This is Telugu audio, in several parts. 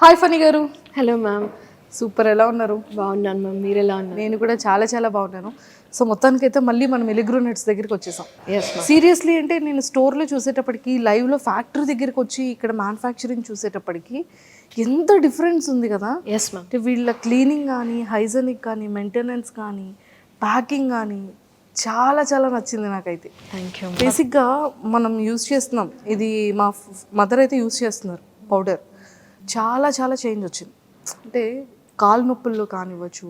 హాయ్ ఫనీ గారు. Hello ma'am. సూపర్, ఎలా ఉన్నారు? బాగున్నాను మ్యామ్, మీరు ఎలా ఉన్నారు? నేను కూడా చాలా చాలా బాగున్నాను. సో మొత్తానికైతే మళ్ళీ మనం ఎలిగ్రో నట్స్ దగ్గరికి వచ్చేసాం. Yes ma'am. సీరియస్లీ అంటే నేను స్టోర్లో చూసేటప్పటికి, లైవ్లో ఫ్యాక్టరీ దగ్గరికి వచ్చి ఇక్కడ మ్యానుఫ్యాక్చరింగ్ చూసేటప్పటికి ఎంత డిఫరెన్స్ ఉంది కదా. Yes ma'am. అంటే వీళ్ళ క్లీనింగ్ కానీ, హైజెనిక్ కానీ, మెయింటెనెన్స్ కానీ, ప్యాకింగ్ కానీ చాలా చాలా నచ్చింది నాకైతే. Thank you. బేసిక్గా మనం యూస్ చేస్తున్నాం, ఇది మా మదర్ అయితే యూస్ చేస్తున్నారు పౌడర్. చాలా చాలా చేంజ్ వచ్చింది. అంటే కాలు నొప్పుల్లో కానివ్వచ్చు,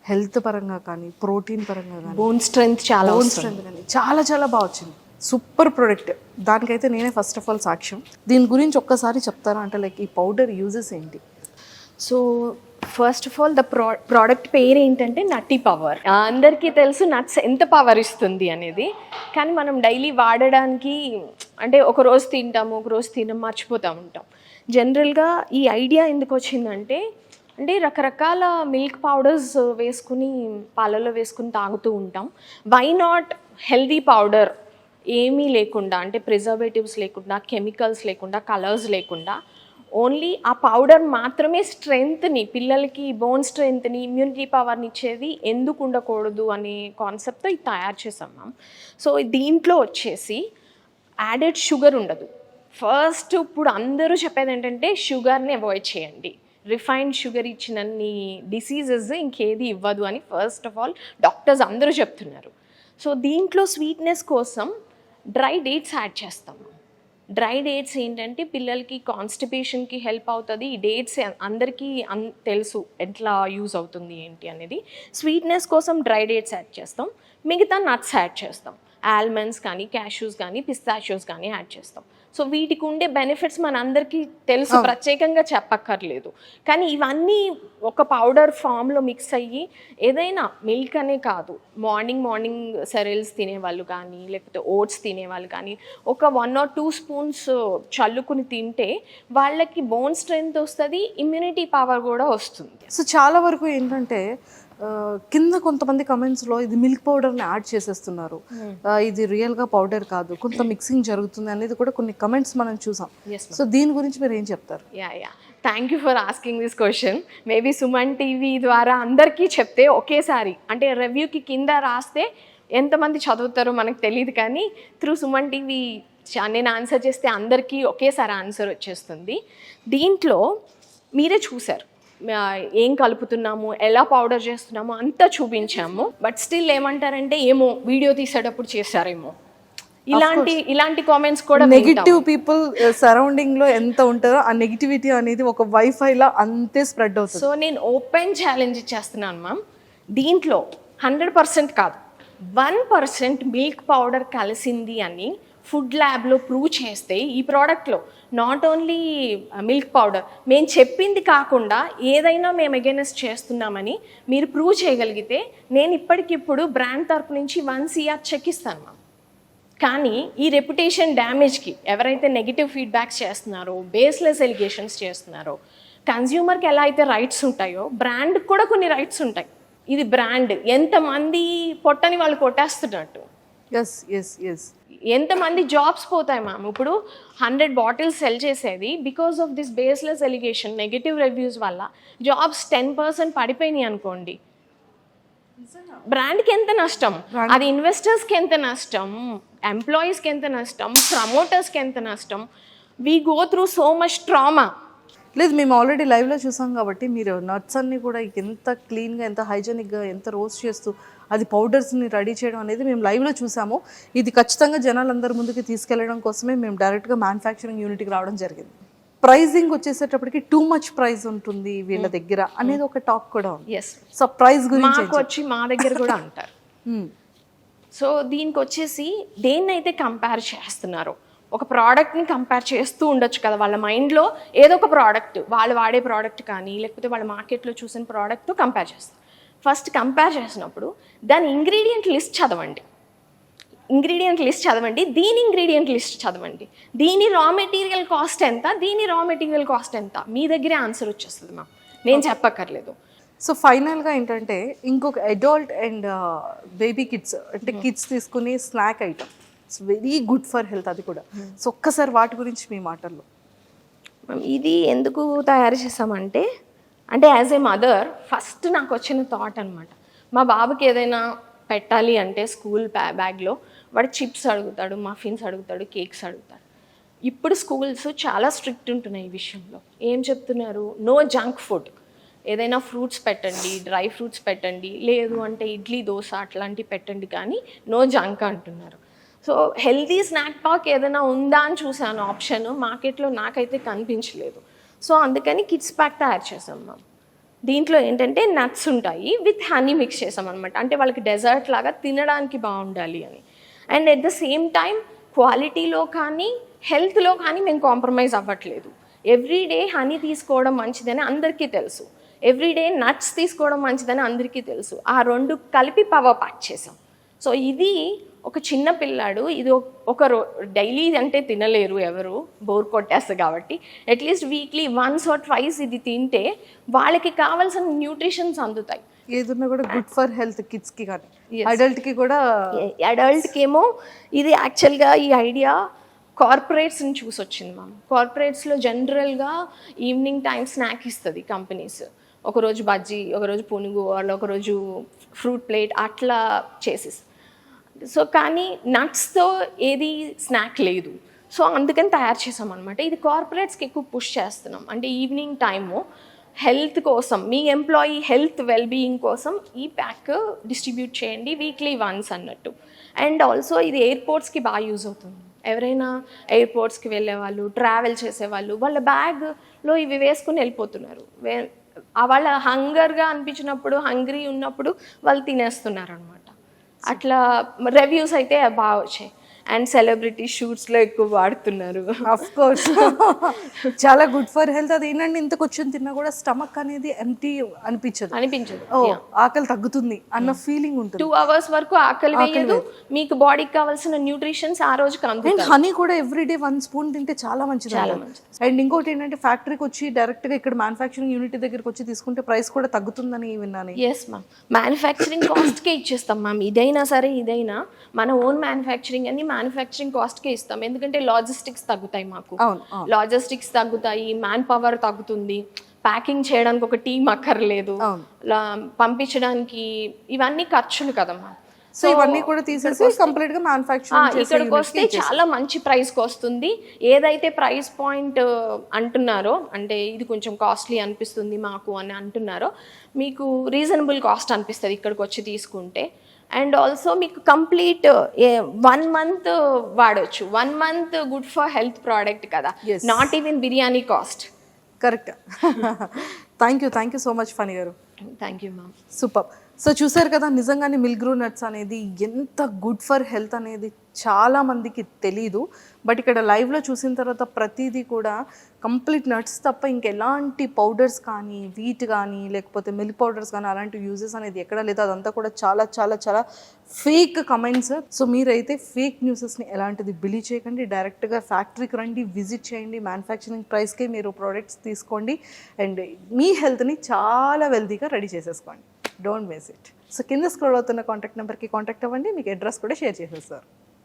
హెల్త్ పరంగా కానీ, ప్రోటీన్ పరంగా కానీ, బోన్ స్ట్రెంగ్త్ చాలా బోన్ స్ట్రెంత్ కానీ చాలా చాలా బాగా వచ్చింది. Super product. దానికైతే నేనే ఫస్ట్ ఆఫ్ ఆల్ సాక్ష్యం. దీని గురించి ఒక్కసారి చెప్తారా? అంటే లైక్ ఈ పౌడర్ యూజెస్ ఏంటి? So first of all product పేరు ఏంటంటే నట్టి పవర్. అందరికీ తెలుసు నట్స్ ఎంత పవర్ ఇస్తుంది అనేది, కానీ మనం డైలీ వాడడానికి అంటే ఒక రోజు తింటాము, ఒక రోజు తినం, మర్చిపోతూ ఉంటాం. జనరల్గా ఈ ఐడియా ఎందుకు వచ్చిందంటే, అంటే రకరకాల మిల్క్ పౌడర్స్ వేసుకుని పాలలో వేసుకుని తాగుతూ ఉంటాం. వై నాట్ హెల్దీ పౌడర్ ఏమీ లేకుండా, అంటే ప్రిజర్వేటివ్స్ లేకుండా, కెమికల్స్ లేకుండా, కలర్స్ లేకుండా, ఓన్లీ ఆ పౌడర్ మాత్రమే స్ట్రెంగ్త్ని, పిల్లలకి బోన్ స్ట్రెంగ్త్ని, ఇమ్యూనిటీ పవర్ని ఇచ్చేది ఎందుకు ఉండకూడదు అనే కాన్సెప్ట్తో ఇది తయారు చేసాం మ్యామ్. సో దీంట్లో వచ్చేసి యాడెడ్ షుగర్ ఉండదు. ఫస్ట్ ఇప్పుడు అందరూ చెప్పేది ఏంటంటే షుగర్ని అవాయిడ్ చేయండి, రిఫైన్డ్ షుగర్ ఇచ్చినన్ని డిసీజెస్ ఇంకేది ఇవ్వదు అని ఫస్ట్ ఆఫ్ ఆల్ డాక్టర్స్ అందరూ చెప్తున్నారు. సో దీంట్లో స్వీట్నెస్ కోసం డ్రై డేట్స్ యాడ్ చేస్తాము. డ్రై డేట్స్ ఏంటంటే పిల్లలకి కాన్స్టిపేషన్కి హెల్ప్ అవుతుంది. ఈ డేట్స్ అందరికీ తెలుసు ఎట్లా యూజ్ అవుతుంది ఏంటి అనేది. స్వీట్నెస్ కోసం డ్రై డేట్స్ యాడ్ చేస్తాం, మిగతా నట్స్ యాడ్ చేస్తాం. ఆల్మండ్స్ కానీ, క్యాష్యూస్ కానీ, పిస్తాషియోస్ కానీ యాడ్ చేస్తాం. సో వీటికి ఉండే బెనిఫిట్స్ మన అందరికీ తెలుసు, ప్రత్యేకంగా చెప్పక్కర్లేదు. కానీ ఇవన్నీ ఒక పౌడర్ ఫామ్లో మిక్స్ అయ్యి, ఏదైనా మిల్క్ అనే కాదు, మార్నింగ్ సెరెల్స్ తినేవాళ్ళు కానీ, లేకపోతే ఓట్స్ తినేవాళ్ళు కానీ, ఒక 1 or 2 స్పూన్స్ చల్లుకుని తింటే వాళ్ళకి బోన్ స్ట్రెంగ్త్ వస్తుంది, ఇమ్యూనిటీ పవర్ కూడా వస్తుంది. సో చాలా వరకు ఏంటంటే కింద కొంతమంది కమెంట్స్లో ఇది మిల్క్ పౌడర్ని యాడ్ చేసేస్తున్నారు, ఇది రియల్గా పౌడర్ కాదు, కొంత మిక్సింగ్ జరుగుతుంది అనేది కూడా కొన్ని కమెంట్స్ మనం చూసాం. సో దీని గురించి మీరు ఏం చెప్తారు? Thank you for asking this question. Maybe Suman TV ద్వారా అందరికీ చెప్తే ఒకేసారి, అంటే రివ్యూకి కింద రాస్తే ఎంతమంది చదువుతారో మనకు తెలియదు, కానీ త్రూ సుమన్ టీవీ నేను ఆన్సర్ చేస్తే అందరికీ ఒకేసారి ఆన్సర్ వచ్చేస్తుంది. దీంట్లో మీరే చూసారు ఏం కలుపుతున్నాము, ఎలా పౌడర్ చేస్తున్నాము అంతా చూపించాము. బట్ స్టిల్ ఏమంటారంటే, ఏమో వీడియో తీసేటప్పుడు చేశారేమో, ఇలాంటి కామెంట్స్ కూడా. నెగిటివ్ పీపుల్ సరౌండింగ్ లో ఎంత ఉంటారో ఆ నెగిటివిటీ అనేది ఒక వైఫై లా అంతే స్ప్రెడ్ అవుతుంది. సో నేను ఓపెన్ ఛాలెంజ్ ఇచ్చేస్తున్నాను మ్యామ్, దీంట్లో 100% కాదు, 1% మిల్క్ పౌడర్ కలిసింది అని ఫుడ్ ల్యాబ్లో ప్రూవ్ చేస్తే, ఈ ప్రోడక్ట్లో నాట్ ఓన్లీ మిల్క్ పౌడర్ మేము చెప్పింది కాకుండా ఏదైనా మేము అగైనెస్ట్ చేస్తున్నామని మీరు ప్రూవ్ చేయగలిగితే, నేను ఇప్పటికిప్పుడు బ్రాండ్ తరపు నుంచి 1 CR చెక్ ఇస్తాను మ్యామ్. కానీ ఈ రెప్యుటేషన్ డ్యామేజ్కి ఎవరైతే నెగిటివ్ ఫీడ్బ్యాక్స్ చేస్తున్నారో, బేస్లెస్ ఎలిగేషన్స్ చేస్తున్నారో, కన్జ్యూమర్కి ఎలా అయితే రైట్స్ ఉంటాయో బ్రాండ్కి కూడా కొన్ని రైట్స్ ఉంటాయి. ఇది బ్రాండ్, ఎంతమంది పొట్టని వాళ్ళు కొట్టేస్తున్నట్టు, ఎంతమంది జాబ్స్ పోతాయి మ్యామ్. ఇప్పుడు 100 బాటిల్స్ సెల్ చేసేది because of this baseless allegation, negative reviews వల్ల జాబ్స్ 10% పడిపోయినాయి అనుకోండి. బ్రాండ్కి ఎంత నష్టం, అది ఇన్వెస్టర్స్కి ఎంత నష్టం, ఎంప్లాయీస్కి ఎంత నష్టం, ప్రమోటర్స్కి ఎంత నష్టం. We go through so much trauma. లేదు, మేము ఆల్రెడీ లైవ్లో చూసాం కాబట్టి, మీరు నట్స్ అన్ని కూడా ఎంత క్లీన్గా, ఎంత హైజెనిక్గా, ఎంత రోస్ట్ చేస్తూ అది పౌడర్స్ని రెడీ చేయడం అనేది మేము లైవ్లో చూసాము. ఇది ఖచ్చితంగా జనాలందరి ముందుకు తీసుకెళ్లడం కోసమే మేము డైరెక్ట్గా మ్యానుఫ్యాక్చరింగ్ యూనిట్కి రావడం జరిగింది. ప్రైజింగ్ వచ్చేసేటప్పటికి టూ మచ్ ప్రైస్ ఉంటుంది వీళ్ళ దగ్గర అనేది ఒక టాక్ కూడా ఉంది. సో ప్రైస్ గురించి వచ్చి మా దగ్గర కూడా అంటారు. సో దీనికి వచ్చేసి దేన్నైతే కంపేర్ చేస్తున్నారో, ఒక ప్రోడక్ట్ని కంపేర్ చేస్తూ ఉండొచ్చు కదా వాళ్ళ మైండ్లో. ఏదో ఒక ప్రోడక్ట్, వాళ్ళు వాడే ప్రోడక్ట్ కానీ, లేకపోతే వాళ్ళ మార్కెట్లో చూసిన ప్రోడక్ట్తో కంపేర్ చేస్తారు. ఫస్ట్ కంపేర్ చేసినప్పుడు దాని ఇంగ్రీడియంట్ లిస్ట్ చదవండి, దీని ఇంగ్రీడియంట్ లిస్ట్ చదవండి, దీని రా మెటీరియల్ కాస్ట్ ఎంత, దీని రా మెటీరియల్ కాస్ట్ ఎంత, మీ దగ్గరే ఆన్సర్ వచ్చేస్తుంది మ్యామ్, నేను చెప్పక్కర్లేదు. సో ఫైనల్గా ఏంటంటే, ఇంకొక అడల్ట్ అండ్ బేబీ కిడ్స్, అంటే కిడ్స్ తీసుకునే snack item, it's very good for health అది కూడా. సో ఒక్కసారి వాటి గురించి మీ మాటల్లో. ఇది ఎందుకు తయారు చేసామంటే, అంటే యాజ్ ఏ మదర్ ఫస్ట్ నాకు వచ్చిన థాట్ అనమాట. మా బాబుకి ఏదైనా పెట్టాలి అంటే స్కూల్ బ్యాగ్లో వాడు చిప్స్ అడుగుతాడు, మఫిన్స్ అడుగుతాడు, కేక్స్ అడుగుతాడు. ఇప్పుడు స్కూల్స్ చాలా స్ట్రిక్ట్ ఉంటున్నాయి ఈ విషయంలో. ఏం చెప్తున్నారు, నో జంక్ ఫుడ్, ఏదైనా ఫ్రూట్స్ పెట్టండి, డ్రై ఫ్రూట్స్ పెట్టండి, లేదు అంటే ఇడ్లీ దోశ అట్లాంటివి పెట్టండి, కానీ నో జంక్ అంటున్నారు. సో హెల్తీ స్నాక్ పాక్ ఏదైనా ఉందా అని చూసాను ఆప్షన్, మార్కెట్లో నాకైతే కనిపించలేదు. సో అందుకని కిడ్స్ ప్యాక్ తయారు చేసాం మ్యామ్. దీంట్లో ఏంటంటే నట్స్ ఉంటాయి, విత్ హనీ మిక్స్ చేసాం అనమాట. అంటే వాళ్ళకి డెజర్ట్ లాగా తినడానికి బాగుండాలి అని. And at the same time క్వాలిటీలో కానీ హెల్త్లో కానీ మేము కాంప్రమైజ్ అవ్వట్లేదు. ఎవ్రీడే హనీ తీసుకోవడం మంచిదని అందరికీ తెలుసు, ఎవ్రీడే నట్స్ తీసుకోవడం మంచిదని అందరికీ తెలుసు. ఆ రెండు కలిపి పవర్ ప్యాక్ చేసాం. సో ఇది ఒక చిన్న పిల్లాడు, ఇది ఒక డైలీ అంటే తినలేరు ఎవరు, బోర్ కొట్టేస్తుంది కాబట్టి at least weekly once or twice ఇది తింటే వాళ్ళకి కావాల్సిన న్యూట్రిషన్స్ అందుతాయి. ఏదన్నా కూడా గుడ్ ఫర్ హెల్త్, కిడ్స్కి కానీ అడల్ట్కి కూడా. అడల్ట్కి ఏమో ఇది యాక్చువల్గా ఈ ఐడియా కార్పొరేట్స్ని చూసి వచ్చింది మ్యామ్. కార్పొరేట్స్లో జనరల్గా ఈవినింగ్ టైం స్నాక్ ఇస్తుంది కంపెనీస్. ఒకరోజు బజ్జీ, ఒకరోజు పునుగు, వాళ్ళు ఒకరోజు ఫ్రూట్ ప్లేట్ అట్లా చేసేసి. సో కానీ నట్స్తో ఏది స్నాక్ లేదు. సో అందుకని తయారు చేసాం అనమాట. ఇది కార్పొరేట్స్కి ఎక్కువ పుష్ చేస్తున్నాం. అంటే ఈవినింగ్ టైము హెల్త్ కోసం, మీ ఎంప్లాయీ హెల్త్ వెల్బీయింగ్ కోసం ఈ ప్యాక్ డిస్ట్రిబ్యూట్ చేయండి వీక్లీ వన్స్ అన్నట్టు. అండ్ ఆల్సో ఇది ఎయిర్పోర్ట్స్కి బాగా యూజ్ అవుతుంది. ఎవరైనా ఎయిర్పోర్ట్స్కి వెళ్ళే వాళ్ళు, ట్రావెల్ చేసేవాళ్ళు వాళ్ళ బ్యాగ్లో ఇవి వేసుకుని వెళ్ళిపోతున్నారు. వాళ్ళ హంగర్గా అనిపించినప్పుడు, హంగ్రీ ఉన్నప్పుడు వాళ్ళు తినేస్తున్నారు అనమాట. అట్లా రివ్యూస్ అయితే బాగా వచ్చాయి. అండ్ సెలబ్రిటీ షూట్స్లో ఎక్కువ వాడుతున్నారు. ఆఫ్ కోర్స్ చాలా గుడ్ ఫర్ హెల్త్. అది ఏంటంటే ఇంత కొంచెం తిన్నా కూడా స్టమక్ అనేది ఎంటీ అనిపించదు. ఓ ఆకలి తగ్గుతుంది అన్న ఫీలింగ్ ఉంటుంది. 2 hours వరకు ఆకలి వేయదు, మీకు బాడీకి కావాల్సిన న్యూట్రిషన్స్ ఆ రోజుకి అందుతాయి. హనీ కూడా ఎవ్రీడే 1 స్పూన్ తింటే చాలా మంచిది. అండ్ ఇంకోటి ఏంటంటే ఫ్యాక్టరీకి వచ్చి డైరెక్ట్గా ఇక్కడ మ్యానుఫ్యాక్చరింగ్ యూనిట్ దగ్గరికి వచ్చి తీసుకుంటే ప్రైస్ కూడా తగ్గుతుందని విన్నాను. ఎస్ మ్యామ్, మ్యానుఫ్యాక్చరింగ్ కాస్ట్కే ఇచ్చేస్తాం మ్యామ్. ఇదైనా సరే ఇదైనా మన ఓన్ మ్యానుఫ్యాక్చరింగ్ అని మ్యానుఫ్యాక్చరింగ్ కాస్ట్కే ఇస్తాం. ఎందుకంటే లాజిస్టిక్స్ తగ్గుతాయి మాకు, లాజిస్టిక్స్ తగ్గుతాయి, మ్యాన్ పవర్ తగ్గుతుంది, ప్యాకింగ్ చేయడానికి ఒక టీం అక్కర్లేదు, పంపించడానికి ఇవన్నీ ఖర్చులు కదమ్మా. సో ఇవన్నీ కూడా తీసేసి కంప్లీట్ గా మ్యానుఫ్యాక్చరింగ్ ఇక్కడికి వస్తే చాలా మంచి ప్రైస్కి వస్తుంది. ఏదైతే ప్రైస్ పాయింట్ అంటున్నారో, అంటే ఇది కొంచెం కాస్ట్లీ అనిపిస్తుంది మాకు అని అంటున్నారో, మీకు రీజనబుల్ కాస్ట్ అనిపిస్తుంది ఇక్కడికి వచ్చి తీసుకుంటే. అండ్ ఆల్సో మీకు కంప్లీట్ 1 month వాడవచ్చు. 1 month good for health product కదా, not even biryani cost. Correct. Thank you so much Phani గారు. Thank you ma'am. Super. So చూసారు కదా, నిజంగానే మిల్క్ గ్రూ నట్స్ అనేది ఎంత గుడ్ ఫర్ హెల్త్ అనేది చాలా మందికి తెలీదు. బట్ ఇక్కడ లైవ్లో చూసిన తర్వాత ప్రతిదీ కూడా కంప్లీట్ నట్స్ తప్ప ఇంకెలాంటి పౌడర్స్ కానీ, వీట్ కానీ, లేకపోతే మిల్క్ పౌడర్స్ కానీ అలాంటి యూజెస్ అనేది ఎక్కడ లేదు. అదంతా కూడా చాలా చాలా చాలా ఫేక్ కమెంట్స్. సో మీరైతే ఫేక్ న్యూసెస్ని ఎలాంటిది బిలీవ్ చేయకండి. డైరెక్ట్గా ఫ్యాక్టరీకి రండి, విజిట్ చేయండి, మ్యానుఫ్యాక్చరింగ్ ప్రైస్కే మీరు ప్రోడక్ట్స్ తీసుకోండి అండ్ మీ హెల్త్ని చాలా వెల్తీగా రెడీ చేసేసుకోండి. Don't miss it. సో కింద స్క్రోల్ అవుతున్న కాంటాక్ట్ నెంబర్కి కాంటాక్ట్ అవ్వండి, మీకు అడ్రస్ కూడా షేర్ చేసేస్తారు.